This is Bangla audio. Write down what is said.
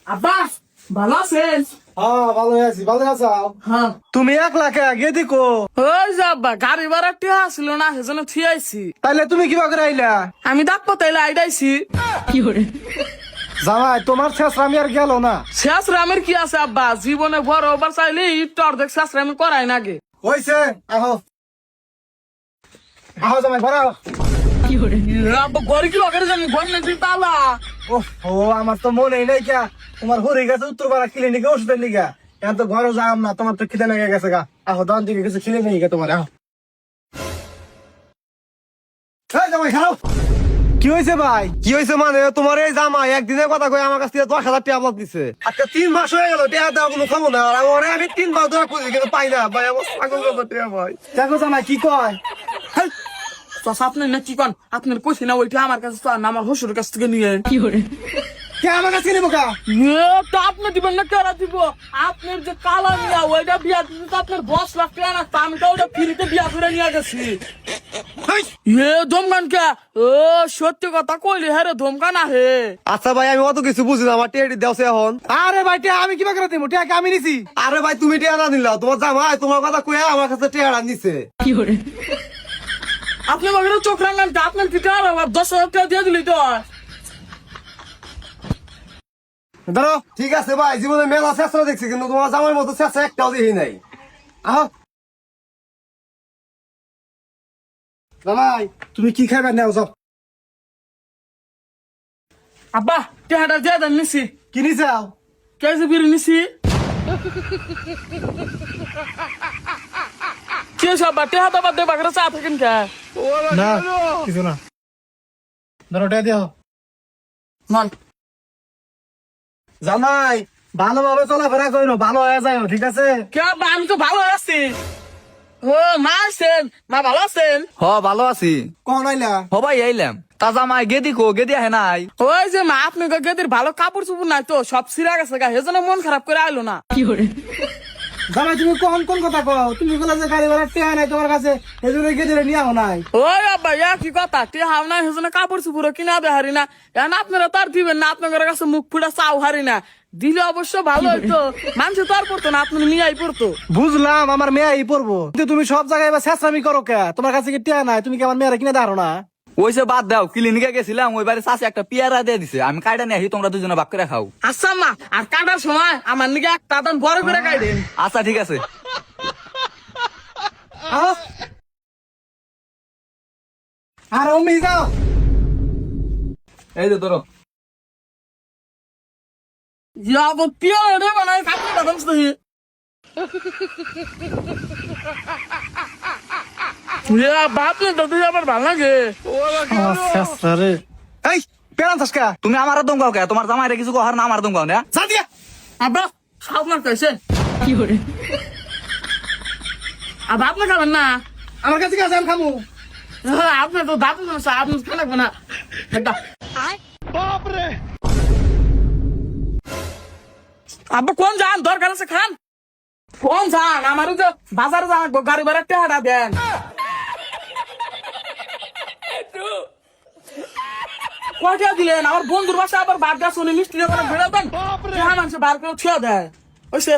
আব্বা ভালো আছেন? হ্যাঁ ভালো আছি, ভালো আছো? হ্যাঁ। তুমি 1 লাখ আগে দিকো, ওই যে আব্বা গাড়ি ভাড়া টিয়া আসছিল না, সেজন্য থিয়াইছি। তাইলে তুমি কিবা করে আইলা? আমি ডাক পাতাইলে আইডাইছি। জামাই তোমার শেষ আমি আর গেল না। শেষ রামের কি আছে আব্বা, জীবনে বড় ওবার চাইলে একটু অর্ধেক শেষ রামি করাই নাগে। হইছে, আহো আহো জামাই ঘরে আহো। আব্বা ঘরে কি লগে জানি ঘর নাকি তালা। ও আমার তো মনেই নাই কে, তোমার হরে গেছে উত্তরপাড়া ক্লিনিকে ওষুধের লিগা। এখন তো ঘরে যাম না, তোমার তো খিদে লেগে গেছে গা। আহো দান দিকে কিছু খিদে নেই গে তোমার, আহো। এই জামাই খাও। কি হয়েছে ভাই? কি হয়েছে মানে তোমার এই জামাই একদিনের কথা কই আমার কাছ থেকে 10,000 টাকা ব্লক দিছে। আজকে 3 মাস হয়ে গেল, টাকা দেওয়া কোনো খাবো না। আর আমি 3 মাস ধরে খুঁজি কিন্তু পাই না ভাই, আমার পাগল করবো টাকা ভাই। দেখো জামাই কি কয়, চাষা আপনি না কি কন, আপনার কইছি না ওইটা আমার কাছে চান, আমার হসুরের কাছ থেকে নিয়ে। কে আমার কাছে নেবো কা? তো আপনি দিবেন না, কেরা দিব? আপনার যে কালা নিয়া ওইটা বিয়া দিতে তো আপনার 10 লাখ টাকা না, আমি তো ওইটা ফ্রিতে বিয়া করে নিয়ে গেছি। ধমকান কে? ও সত্যি কথা কইলি হ্যাঁ রে, ধমকান আহে। আচ্ছা ভাই আমি অত কিছু বুঝি না, আমার টিয়াটি দেওছে এখন। আরে ভাই টাকা আমি কিবা করে দেবো? টাকা আমি নিছি। আরে ভাই তুমি টিয়া না দিলা, তোমার জামাই তোমার কথা কইয়া আমার কাছে টিয়াটা নিছে। আপনি বাগের চোখ রাঙান, আপনার কি টাকা 10,000 টাকা দিয়ে দিলি তো। ধরো ঠিক আছে ভাই, জীবনে মেলা চেষ্টা দেখছি কিন্তু তোমার জামাইয়ের মতো চেষ্টা একটাও দেখি নাই। আহো জামাই, তুমি কি খাইবে নাও যাও। আব্বা টাকাটা দিয়ে দেন, নিছি। কি নিছাও? কেজি বিড়ি নিছি। কি হয়েছে আব্বা, টাকা তো বাদ দিয়ে বাগের চা থাকেন কে? না কিছু না, ধরো টাকা দিও। নন জামাই ভালোভাবে চলাফেরা করো, ভালো হয়ে যায়, ঠিক আছে? কে আব্বা, আমি তো ভালো আছি। ও মা আছেন? মা ভালো আছেন? হ ভালো আছি। কখন আইলা? হবাই আইলাম। তা জামাই গেদি কো, গেদি আহে নাই? ওই যে মা আপনি গেদের ভালো কাপড় চুপড় নাই তো, সব ছিঁড়া গেছে গা, সেজন্য মন খারাপ করে আইলো না। জামাই তুমি কখন কোন কথা কও? তুমি বলে যে গাড়ি ভাড়া টাকা নাই তোমার কাছে, এই জন্য গেদিরে নিয়ে আও নাই। ওই আব্বা ইয়া কি কথা, তে হাও না সেজন্য কাপড় চুপড় কিনা দে হারি না। এখন আপনারা তো আর দিবেন না, আপনাদের কাছে মুখ ফুটা চাও হারি না। দিলে অবশ্য ভালো হইতো, মানুষ তো আর পড়তো না, আপনার নিয়াই পড়তো। বুঝলাম আমার মেয়ে এই পড়বো, কিন্তু তুমি সব জায়গায় এবার শেষরামি করো কে? তোমার কাছে কি টাকা নাই? তুমি কি আমার মেয়েরা কিনে দাঁড়ো না? ওইসে বাদ দাও, ক্লিনিকে গেছিলাম, ওই বাড়ি চাষে একটা পিয়ারা দিয়ে দিছে, আমি কাইডা নিয়ে আসি, তোমরা দুজনে ভাগ করে খাও। আচ্ছা মা, আর কাটার সময় আমার নিকে একটা দান বড় করে গাইডেন। আচ্ছা ঠিক আছে। আহ! আর অম্মি যাও। এই যে ধরো। যাব পিয়ারা রে বানাই কাটতে দাদম সহি। ইয়া বাপ রে, দাদু আমার ভালো লাগে। রে এই পেরান থাসকা তুমি আমার দম গাও কে? তোমার জামাইরে কিছু কহার না, আমার দম গাও না? সাদিয়া। আব্বা সব মার কইছে কি করে? আব্বা আপনি খাবেন না? আমার কাছে কি আছে আমি খাবো? আপনি তো দাদু সমস্যা, আপনি খান লাগবে না। আব্বা কোন যান, দরকার আছে খান। কোন যান, আমারও তো বাজারে যান, গাড়ি ভাড়া টাকাটা দেন। কয়টা দিলেন? আমার বন্ধুর বাসা আবার বাদ গাছ উনি মিষ্টি করে বেড়াবেন, মানুষ বার করে ছিয়া দেয়। ওইসে